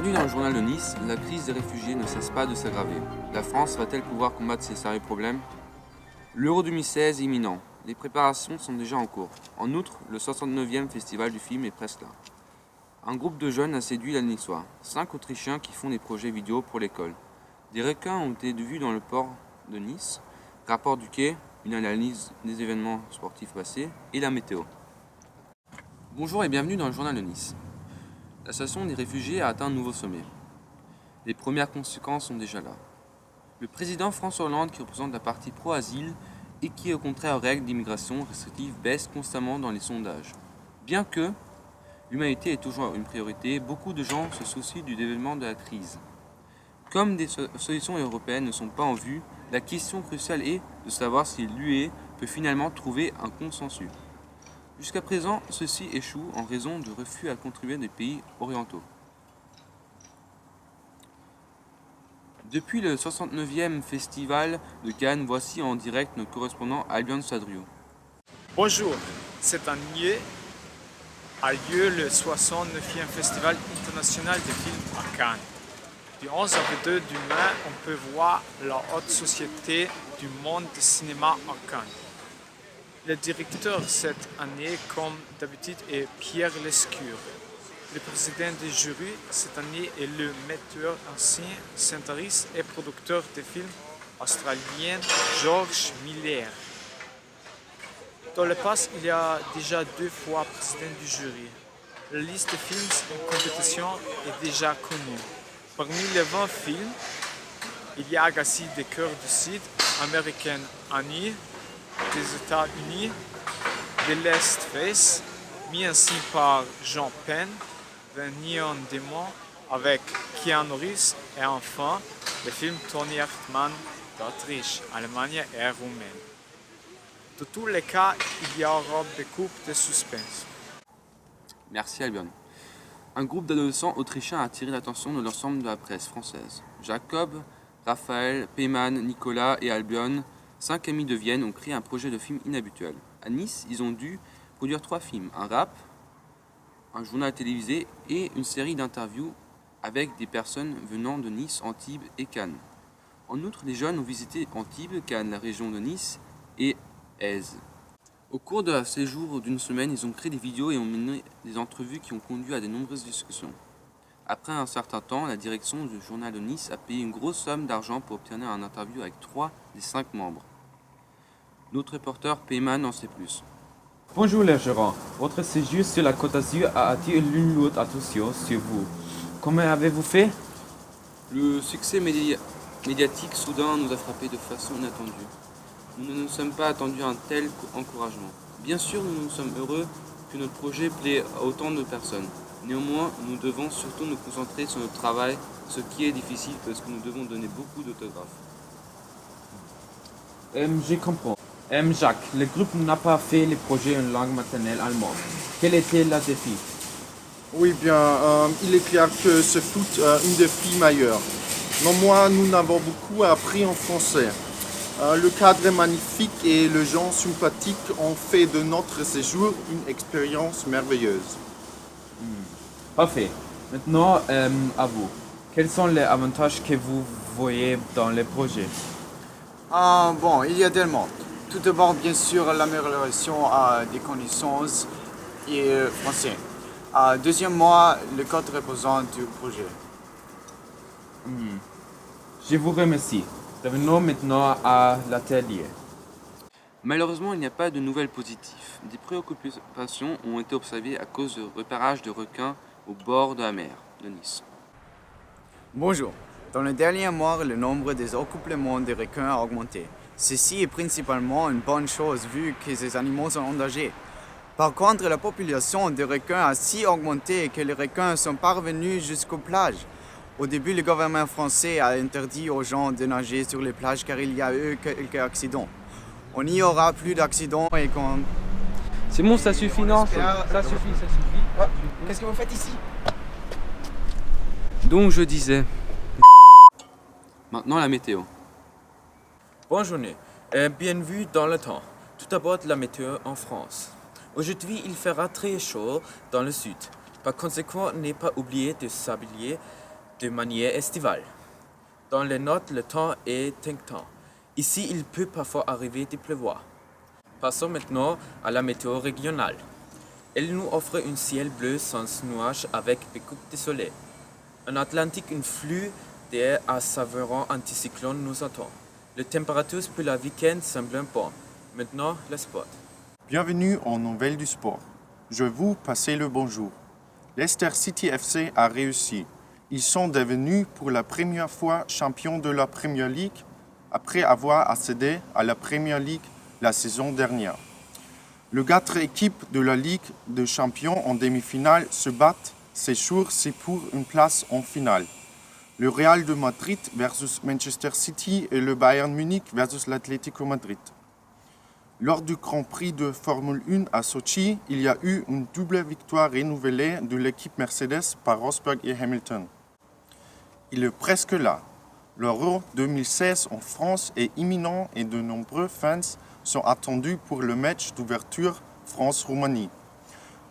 Aujourd'hui dans le journal de Nice, la crise des réfugiés ne cesse pas de s'aggraver. La France va-t-elle pouvoir combattre ces sérieux problèmes? L'Euro 2016 est imminent. Les préparations sont déjà en cours. En outre, le 69e festival du film est presque là. Un groupe de jeunes a séduit la Niçois. 5 Autrichiens qui font des projets vidéo pour l'école. Des requins ont été vus dans le port de Nice. Rapport du quai, une analyse des événements sportifs passés et la météo. Bonjour et bienvenue dans le journal de Nice. La situation des réfugiés a atteint un nouveau sommet. Les premières conséquences sont déjà là. Le président François Hollande, qui représente la partie pro-asile et qui est au contraire aux règles d'immigration restrictive, baisse constamment dans les sondages. Bien que l'humanité est toujours une priorité, beaucoup de gens se soucient du développement de la crise. Comme des solutions européennes ne sont pas en vue, la question cruciale est de savoir si l'UE peut finalement trouver un consensus. Jusqu'à présent, ceux-ci échouent en raison de refus à contribuer des pays orientaux. Depuis le 69e festival de Cannes, voici en direct notre correspondant Albion Sadriou. Bonjour, cette année a lieu le 69e Festival international de films à Cannes. Du 11 au 2 du mai, on peut voir la haute société du monde du cinéma à Cannes. Le directeur cette année, comme d'habitude, est Pierre Lescure. Le président du jury cette année est le metteur en scène, scénariste et producteur de films australien George Miller. Dans le passé, il y a déjà 2 fois président du jury. La liste de films en compétition est déjà connue. Parmi les 20 films, il y a Agassi de Cœur du Sud, American Annie des États-Unis, The Last Face, mis ainsi par Jean Penn, The Neon Demon avec Keanu Reeves et enfin le film Toni Erdmann d'Autriche, Allemagne et Roumaine. Dans tous les cas, il y aura beaucoup de suspense. Merci Albion. Un groupe d'adolescents autrichiens a attiré l'attention de l'ensemble de la presse française. Jacob, Raphaël, Peyman, Nicolas et Albion, 5 amis de Vienne, ont créé un projet de film inhabituel. À Nice, ils ont dû produire 3 films, un rap, un journal télévisé et une série d'interviews avec des personnes venant de Nice, Antibes et Cannes. En outre, les jeunes ont visité Antibes, Cannes, la région de Nice et Èze. Au cours de leur séjour d'une semaine, ils ont créé des vidéos et ont mené des entrevues qui ont conduit à de nombreuses discussions. Après un certain temps, la direction du journal de Nice a payé une grosse somme d'argent pour obtenir un interview avec 3 des 5 membres. Notre reporter Peyman en sait plus. Bonjour les gérants, votre séjour sur la Côte d'Azur a attiré une lourde attention sur vous. Comment avez-vous fait? Le succès médiatique soudain nous a frappé de façon inattendue. Nous ne nous sommes pas attendus à un tel encouragement. Bien sûr, nous sommes heureux que notre projet plaît à autant de personnes. Néanmoins, nous devons surtout nous concentrer sur notre travail, ce qui est difficile parce que nous devons donner beaucoup d'autographes. Je comprends. Jacques, le groupe n'a pas fait les projets en langue maternelle allemande. Quel était le défi? Oui, bien, il est clair que ce fut un défi majeur. Néanmoins, nous avons beaucoup appris en français. Le cadre est magnifique et les gens sympathiques ont fait de notre séjour une expérience merveilleuse. Parfait. Maintenant, à vous. Quels sont les avantages que vous voyez dans les projets? Bon, il y a tellement. Tout d'abord, bien sûr, l'amélioration des conditions et français. Deuxièmement, le code reposant du projet. Je vous remercie. Revenons maintenant à l'atelier. Malheureusement, il n'y a pas de nouvelles positives. Des préoccupations ont été observées à cause du repérage de requins au bord de la mer de Nice. Bonjour. Dans les derniers mois, le nombre des accouplements de requins a augmenté. Ceci est principalement une bonne chose vu que ces animaux sont en danger. Par contre, la population de requins a si augmenté que les requins sont parvenus jusqu'aux plages. Au début, le gouvernement français a interdit aux gens de nager sur les plages car il y a eu quelques accidents. On n'y aura plus d'accidents et qu'on... C'est bon, ça suffit, non? Ça suffit. Qu'est-ce que vous faites ici? Donc je disais... Maintenant la météo. Bonne journée et bienvenue dans le temps. Tout d'abord la météo en France. Aujourd'hui, il fera très chaud dans le sud. Par conséquent, n'ayez pas oublié de s'habiller de manière estivale. Dans les notes, le temps est tintant. Ici, il peut parfois arriver de pleuvoir. Passons maintenant à la météo régionale. Elle nous offre un ciel bleu sans nuages avec beaucoup de soleil. En Atlantique, un flux d'air à savourant anticyclone nous attend. Les températures pour le week-end semblent bonnes. Maintenant, le sport. Bienvenue aux nouvelles du sport. Je vous passe le bonjour. Leicester City FC a réussi. Ils sont devenus pour la première fois champions de la Premier League après avoir accédé à la Premier League la saison dernière. Les 4 équipes de la Ligue des Champions en demi-finale se battent ces jours-ci pour une place en finale. Le Real de Madrid versus Manchester City et le Bayern Munich versus l'Atlético Madrid. Lors du Grand Prix de Formule 1 à Sochi, il y a eu une double victoire renouvelée de l'équipe Mercedes par Rosberg et Hamilton. Il est presque là. L'Euro 2016 en France est imminent et de nombreux fans sont attendus pour le match d'ouverture France-Roumanie.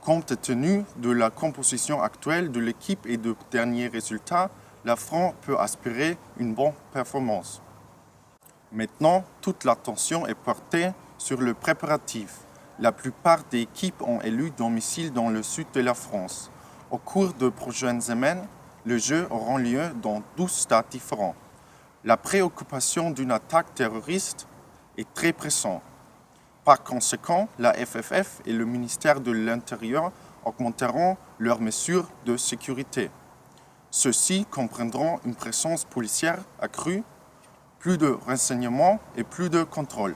Compte tenu de la composition actuelle de l'équipe et de derniers résultats, la France peut aspirer une bonne performance. Maintenant, toute l'attention est portée sur le préparatif. La plupart des équipes ont élu domicile dans le sud de la France. Au cours des prochaines semaines, les Jeux auront lieu dans 12 stades différents. La préoccupation d'une attaque terroriste est très pressante. Par conséquent, la FFF et le ministère de l'Intérieur augmenteront leurs mesures de sécurité. Ceux-ci comprendront une présence policière accrue, plus de renseignements et plus de contrôle.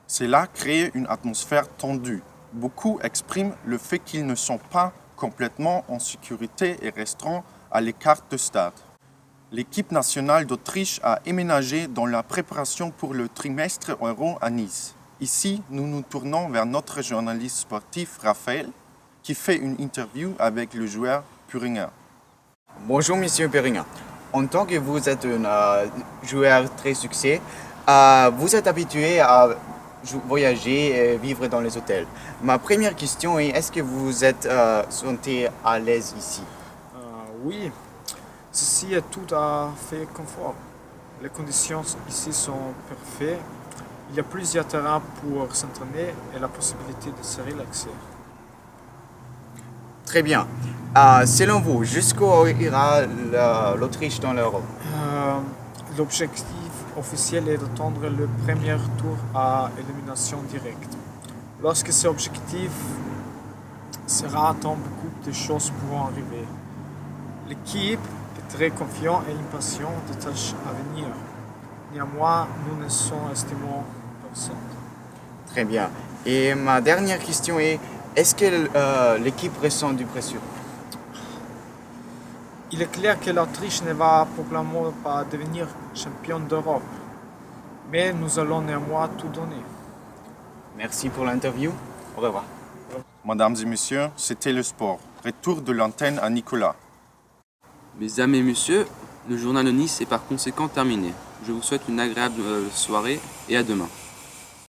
Cela crée une atmosphère tendue. Beaucoup expriment le fait qu'ils ne sont pas complètement en sécurité et resteront à l'écart de stade. L'équipe nationale d'Autriche a éménagé dans la préparation pour le trimestre Euro à Nice. Ici, nous nous tournons vers notre journaliste sportif Raphaël, qui fait une interview avec le joueur Puringer. Bonjour, Monsieur Puringer. En tant que vous êtes un joueur très succès, vous êtes habitué à voyager et vivre dans les hôtels. Ma première question est, est-ce que vous êtes senti à l'aise ici? Oui, ceci est tout à fait confort. Les conditions ici sont parfaites. Il y a plusieurs terrains pour s'entraîner et la possibilité de se relaxer. Très bien. Selon vous, jusqu'où ira l'Autriche dans l'Euro? L'objectif officiel est d'attendre le premier tour à élimination directe. Lorsque cet objectif sera atteint, beaucoup de choses pourront arriver. L'équipe est très confiante et impatiente des tâches à venir. Néanmoins, nous ne sous-estimons personne. Très bien. Et ma dernière question est-ce que l'équipe ressent du pression? Il est clair que l'Autriche ne va probablement pas devenir championne d'Europe, mais nous allons néanmoins tout donner. Merci pour l'interview. Au revoir. Mesdames et messieurs, c'était le sport. Retour de l'antenne à Nicolas. Mesdames et messieurs, le journal de Nice est par conséquent terminé. Je vous souhaite une agréable soirée et à demain.